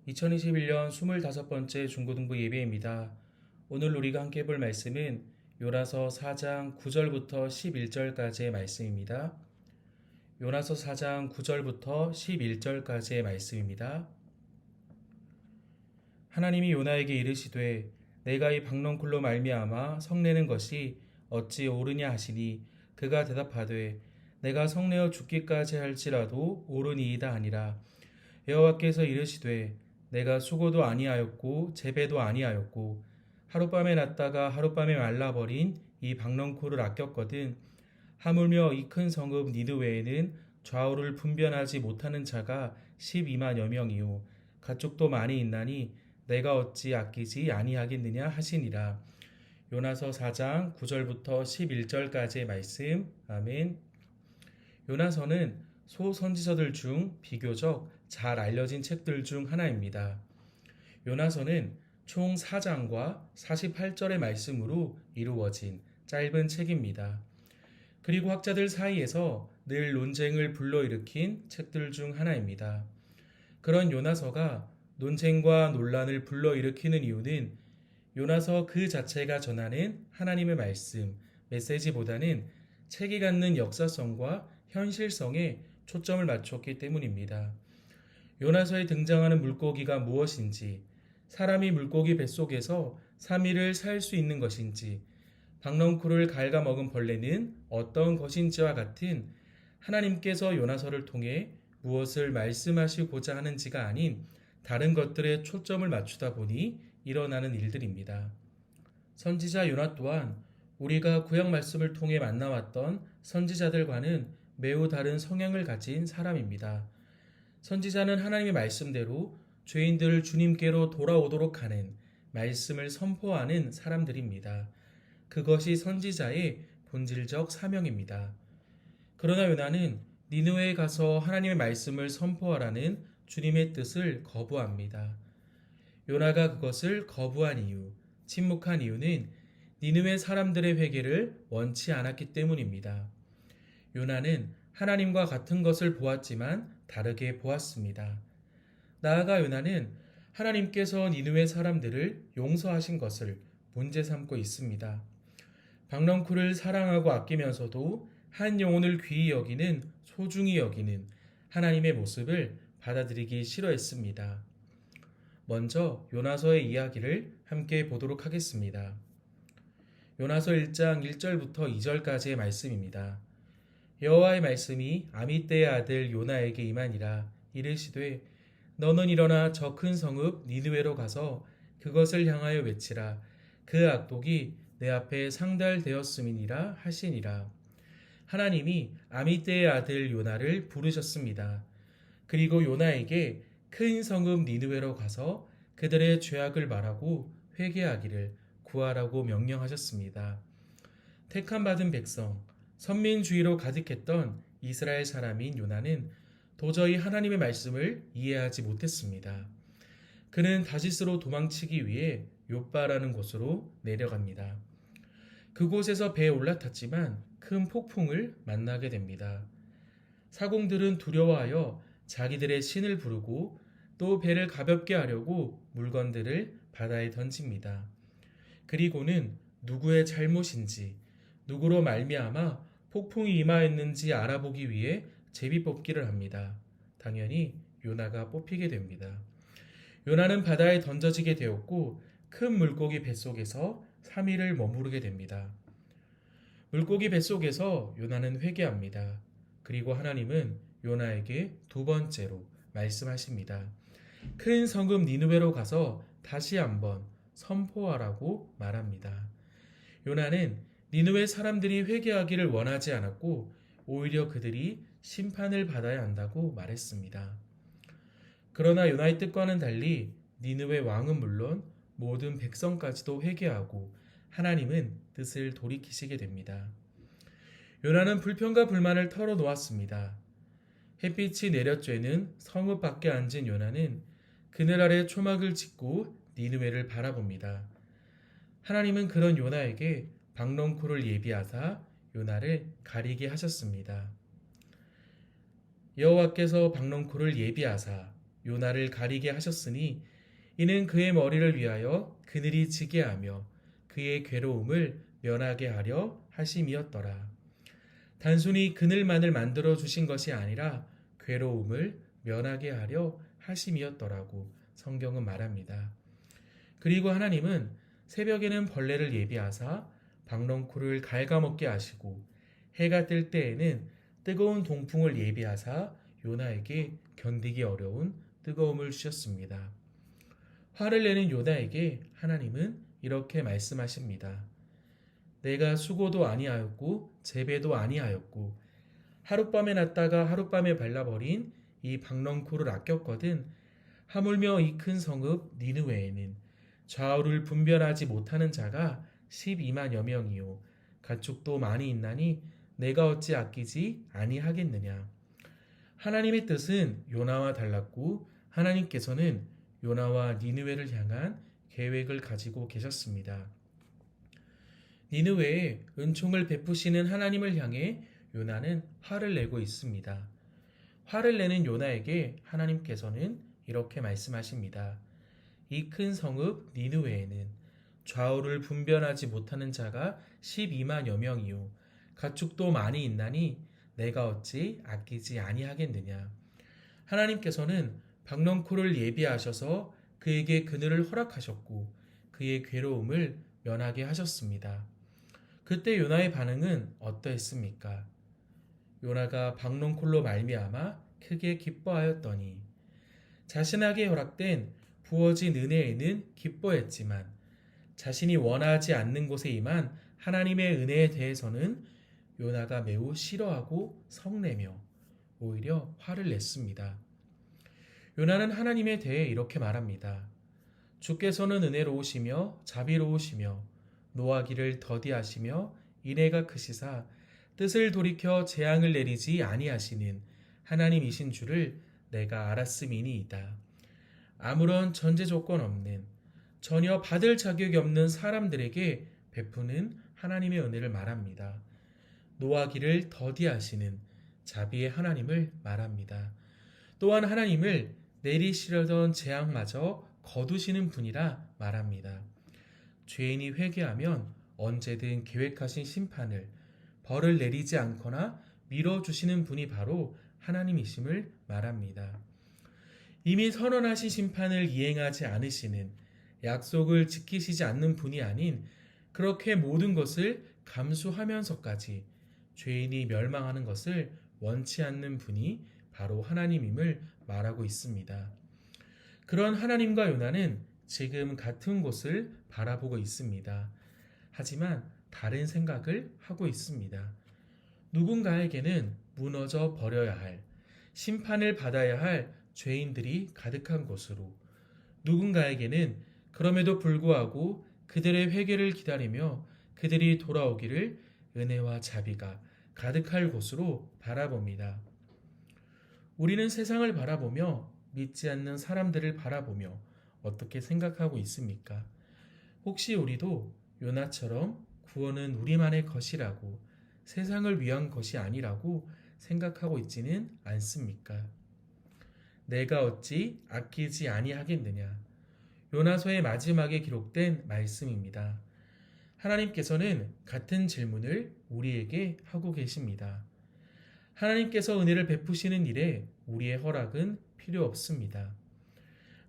2021년 25번째 중고등부 예배입니다. 오늘 우리가 함께 볼 말씀은 요나서 4장 9절부터 11절까지의 말씀입니다. 요나서 4장 9절부터 11절까지의 말씀입니다. 하나님이 요나에게 이르시되 내가 이 박넝쿨로 말미암아 성내는 것이 어찌 옳으냐 하시니 그가 대답하되 내가 성내어 죽기까지 할지라도 옳으니이다 하니라. 여호와께서 이르시되 내가 수고도 아니하였고 재배도 아니하였고 하룻밤에 났다가 하룻밤에 말라버린 이 박넝쿨을 아꼈거든. 하물며 이 큰 성읍 니느웨에는 좌우를 분변하지 못하는 자가 12만여 명이요 가축도 많이 있나니 내가 어찌 아끼지 아니하겠느냐 하시니라. 요나서 4장 9절부터 11절까지의 말씀. 아멘. 요나서는 소선지서들 중 비교적 잘 알려진 책들 중 하나입니다. 요나서는 총 4장과 48절의 말씀으로 이루어진 짧은 책입니다. 그리고 학자들 사이에서 늘 논쟁을 불러일으킨 책들 중 하나입니다. 그런 요나서가 논쟁과 논란을 불러일으키는 이유는 요나서 그 자체가 전하는 하나님의 말씀, 메시지보다는 책이 갖는 역사성과 현실성에 초점을 맞췄기 때문입니다. 요나서에 등장하는 물고기가 무엇인지, 사람이 물고기 뱃속에서 3일을 살 수 있는 것인지, 박넝쿨을 갉아먹은 벌레는 어떤 것인지와 같은 하나님께서 요나서를 통해 무엇을 말씀하시고자 하는지가 아닌 다른 것들에 초점을 맞추다 보니 일어나는 일들입니다. 선지자 요나 또한 우리가 구약 말씀을 통해 만나왔던 선지자들과는 매우 다른 성향을 가진 사람입니다. 선지자는 하나님의 말씀대로 죄인들을 주님께로 돌아오도록 하는 말씀을 선포하는 사람들입니다. 그것이 선지자의 본질적 사명입니다. 그러나 요나는 니느웨에 가서 하나님의 말씀을 선포하라는 주님의 뜻을 거부합니다. 요나가 그것을 거부한 이유, 침묵한 이유는 니느웨 사람들의 회개를 원치 않았기 때문입니다. 요나는 하나님과 같은 것을 보았지만 다르게 보았습니다. 나아가 요나는 하나님께서 니느웨 사람들을 용서하신 것을 문제 삼고 있습니다. 박넝쿨을 사랑하고 아끼면서도 한 영혼을 귀히 여기는, 소중히 여기는 하나님의 모습을 받아들이기 싫어했습니다. 먼저 요나서의 이야기를 함께 보도록 하겠습니다. 요나서 1장 1절부터 2절까지의 말씀입니다. 여호와의 말씀이 아미떼의 아들 요나에게 임하니라. 이르시되 너는 일어나 저 큰 성읍 니느웨로 가서 그것을 향하여 외치라. 그 악독이 내 앞에 상달되었음이니라 하시니라. 하나님이 아미떼의 아들 요나를 부르셨습니다. 그리고 요나에게 큰 성읍 니느웨로 가서 그들의 죄악을 말하고 회개하기를 구하라고 명령하셨습니다. 택함 받은 백성, 선민주의로 가득했던 이스라엘 사람인 요나는 도저히 하나님의 말씀을 이해하지 못했습니다. 그는 다시스로 도망치기 위해 욥바라는 곳으로 내려갑니다. 그곳에서 배에 올라탔지만 큰 폭풍을 만나게 됩니다. 사공들은 두려워하여 자기들의 신을 부르고 또 배를 가볍게 하려고 물건들을 바다에 던집니다. 그리고는 누구의 잘못인지, 누구로 말미암아 폭풍이 임하였는지 알아보기 위해 제비뽑기를 합니다. 당연히 요나가 뽑히게 됩니다. 요나는 바다에 던져지게 되었고 큰 물고기 뱃속에서 3일을 머무르게 됩니다. 물고기 뱃속에서 요나는 회개합니다. 그리고 하나님은 요나에게 두 번째로 말씀하십니다. 큰 성읍 니느웨로 가서 다시 한번 선포하라고 말합니다. 요나는 니느웨 사람들이 회개하기를 원하지 않았고 오히려 그들이 심판을 받아야 한다고 말했습니다. 그러나 요나의 뜻과는 달리 니느웨 왕은 물론 모든 백성까지도 회개하고 하나님은 뜻을 돌이키시게 됩니다. 요나는 불평과 불만을 털어놓았습니다. 햇빛이 내려쬐는 성읍 밖에 앉은 요나는 그늘 아래 초막을 짓고 니느웨를 바라봅니다. 하나님은 그런 요나에게 박넝쿨을 예비하사 요나를 가리게 하셨습니다. 여호와께서 박넝쿨을 예비하사 요나를 가리게 하셨으니 이는 그의 머리를 위하여 그늘이 지게 하며 그의 괴로움을 면하게 하려 하심이었더라. 단순히 그늘만을 만들어 주신 것이 아니라 괴로움을 면하게 하려 하심이었더라고 성경은 말합니다. 그리고 하나님은 새벽에는 벌레를 예비하사 박넝쿨을 갉아먹게 하시고 해가 뜰 때에는 뜨거운 동풍을 예비하사 요나에게 견디기 어려운 뜨거움을 주셨습니다. 화를 내는 요나에게 하나님은 이렇게 말씀하십니다. 내가 수고도 아니하였고 재배도 아니하였고 하룻밤에 났다가 하룻밤에 발라버린 이 박넝쿨을 아꼈거든 하물며 이 큰 성읍 니느웨에는 좌우를 분별하지 못하는 자가 12만여 명이요 가축도 많이 있나니 내가 어찌 아끼지 아니하겠느냐. 하나님의 뜻은 요나와 달랐고 하나님께서는 요나와 니느웨를 향한 계획을 가지고 계셨습니다. 니느웨에 은총을 베푸시는 하나님을 향해 요나는 화를 내고 있습니다. 화를 내는 요나에게 하나님께서는 이렇게 말씀하십니다. 이 큰 성읍 니느웨에는 좌우를 분별하지 못하는 자가 12만여 명이요 가축도 많이 있나니 내가 어찌 아끼지 아니하겠느냐. 하나님께서는 박넝쿨을 예비하셔서 그에게 그늘을 허락하셨고 그의 괴로움을 면하게 하셨습니다. 그때 요나의 반응은 어떠했습니까? 요나가 박넝쿨로 말미암아 크게 기뻐하였더니 자신에게 허락된 부어진 은혜에는 기뻐했지만 자신이 원하지 않는 곳에 임한 하나님의 은혜에 대해서는 요나가 매우 싫어하고 성내며 오히려 화를 냈습니다. 요나는 하나님에 대해 이렇게 말합니다. 주께서는 은혜로우시며 자비로우시며 노하기를 더디하시며 인애가 크시사 뜻을 돌이켜 재앙을 내리지 아니하시는 하나님이신 줄을 내가 알았음이니이다. 아무런 전제 조건 없는 전혀 받을 자격이 없는 사람들에게 베푸는 하나님의 은혜를 말합니다. 노하기를 더디하시는 자비의 하나님을 말합니다. 또한 하나님을 내리시려던 재앙마저 거두시는 분이라 말합니다. 죄인이 회개하면 언제든 계획하신 심판을 벌을 내리지 않거나 밀어주시는 분이 바로 하나님이심을 말합니다. 이미 선언하신 심판을 이행하지 않으시는 약속을 지키시지 않는 분이 아닌 그렇게 모든 것을 감수하면서까지 죄인이 멸망하는 것을 원치 않는 분이 바로 하나님임을 말하고 있습니다. 그런 하나님과 요나는 지금 같은 곳을 바라보고 있습니다. 하지만 다른 생각을 하고 있습니다. 누군가에게는 무너져 버려야 할, 심판을 받아야 할 죄인들이 가득한 곳으로, 누군가에게는 그럼에도 불구하고 그들의 회개를 기다리며 그들이 돌아오기를 은혜와 자비가 가득할 곳으로 바라봅니다. 우리는 세상을 바라보며 믿지 않는 사람들을 바라보며 어떻게 생각하고 있습니까? 혹시 우리도 요나처럼 구원은 우리만의 것이라고 세상을 위한 것이 아니라고 생각하고 있지는 않습니까? 내가 어찌 아끼지 아니하겠느냐. 요나서의 마지막에 기록된 말씀입니다. 하나님께서는 같은 질문을 우리에게 하고 계십니다. 하나님께서 은혜를 베푸시는 일에 우리의 허락은 필요 없습니다.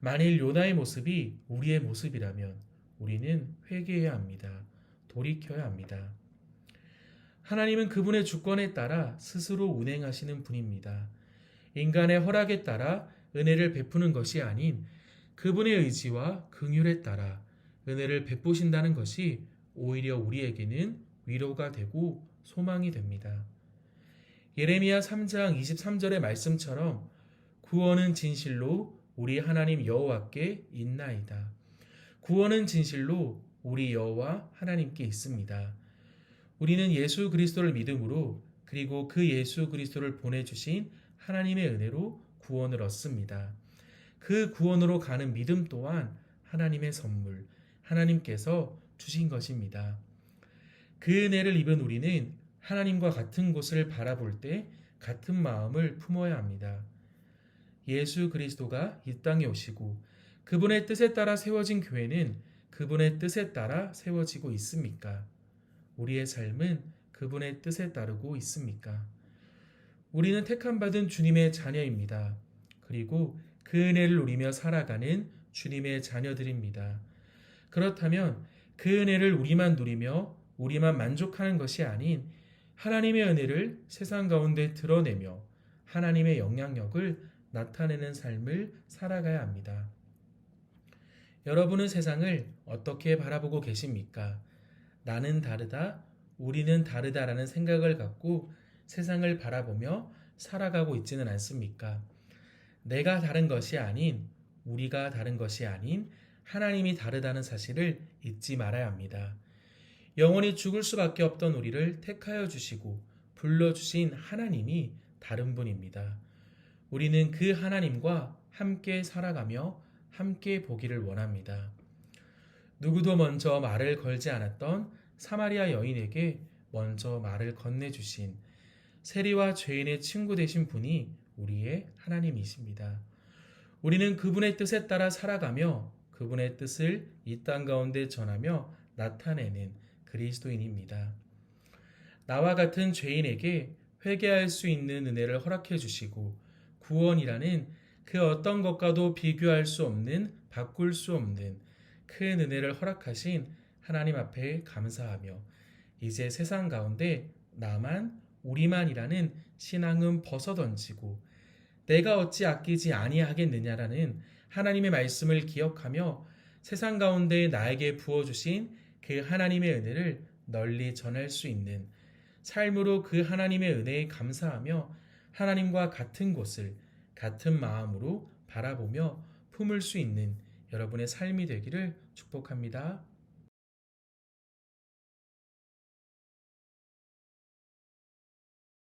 만일 요나의 모습이 우리의 모습이라면 우리는 회개해야 합니다. 돌이켜야 합니다. 하나님은 그분의 주권에 따라 스스로 운행하시는 분입니다. 인간의 허락에 따라 은혜를 베푸는 것이 아닌 그분의 의지와 긍휼에 따라 은혜를 베푸신다는 것이 오히려 우리에게는 위로가 되고 소망이 됩니다. 예레미야 3장 23절의 말씀처럼 구원은 진실로 우리 하나님 여호와께 있나이다. 구원은 진실로 우리 여호와 하나님께 있습니다. 우리는 예수 그리스도를 믿음으로 그리고 그 예수 그리스도를 보내주신 하나님의 은혜로 구원을 얻습니다. 그 구원으로 가는 믿음 또한 하나님의 선물, 하나님께서 주신 것입니다. 그 은혜를 입은 우리는 하나님과 같은 곳을 바라볼 때 같은 마음을 품어야 합니다. 예수 그리스도가 이 땅에 오시고 그분의 뜻에 따라 세워진 교회는 그분의 뜻에 따라 세워지고 있습니까? 우리의 삶은 그분의 뜻에 따르고 있습니까? 우리는 택함받은 주님의 자녀입니다. 그리고 그 은혜를 누리며 살아가는 주님의 자녀들입니다. 그렇다면 그 은혜를 우리만 누리며 우리만 만족하는 것이 아닌 하나님의 은혜를 세상 가운데 드러내며 하나님의 영향력을 나타내는 삶을 살아가야 합니다. 여러분은 세상을 어떻게 바라보고 계십니까? 나는 다르다, 우리는 다르다라는 생각을 갖고 세상을 바라보며 살아가고 있지는 않습니까? 내가 다른 것이 아닌, 우리가 다른 것이 아닌 하나님이 다르다는 사실을 잊지 말아야 합니다. 영원히 죽을 수밖에 없던 우리를 택하여 주시고 불러주신 하나님이 다른 분입니다. 우리는 그 하나님과 함께 살아가며 함께 보기를 원합니다. 누구도 먼저 말을 걸지 않았던 사마리아 여인에게 먼저 말을 건네주신 세리와 죄인의 친구 되신 분이 우리의 하나님이십니다. 우리는 그분의 뜻에 따라 살아가며 그분의 뜻을 이 땅 가운데 전하며 나타내는 그리스도인입니다. 나와 같은 죄인에게 회개할 수 있는 은혜를 허락해 주시고 구원이라는 그 어떤 것과도 비교할 수 없는, 바꿀 수 없는 큰 은혜를 허락하신 하나님 앞에 감사하며 이제 세상 가운데 나만, 우리만이라는 신앙은 벗어던지고 내가 어찌 아끼지 아니하겠느냐라는 하나님의 말씀을 기억하며 세상 가운데 나에게 부어주신 그 하나님의 은혜를 널리 전할 수 있는 삶으로 그 하나님의 은혜에 감사하며 하나님과 같은 곳을 같은 마음으로 바라보며 품을 수 있는 여러분의 삶이 되기를 축복합니다.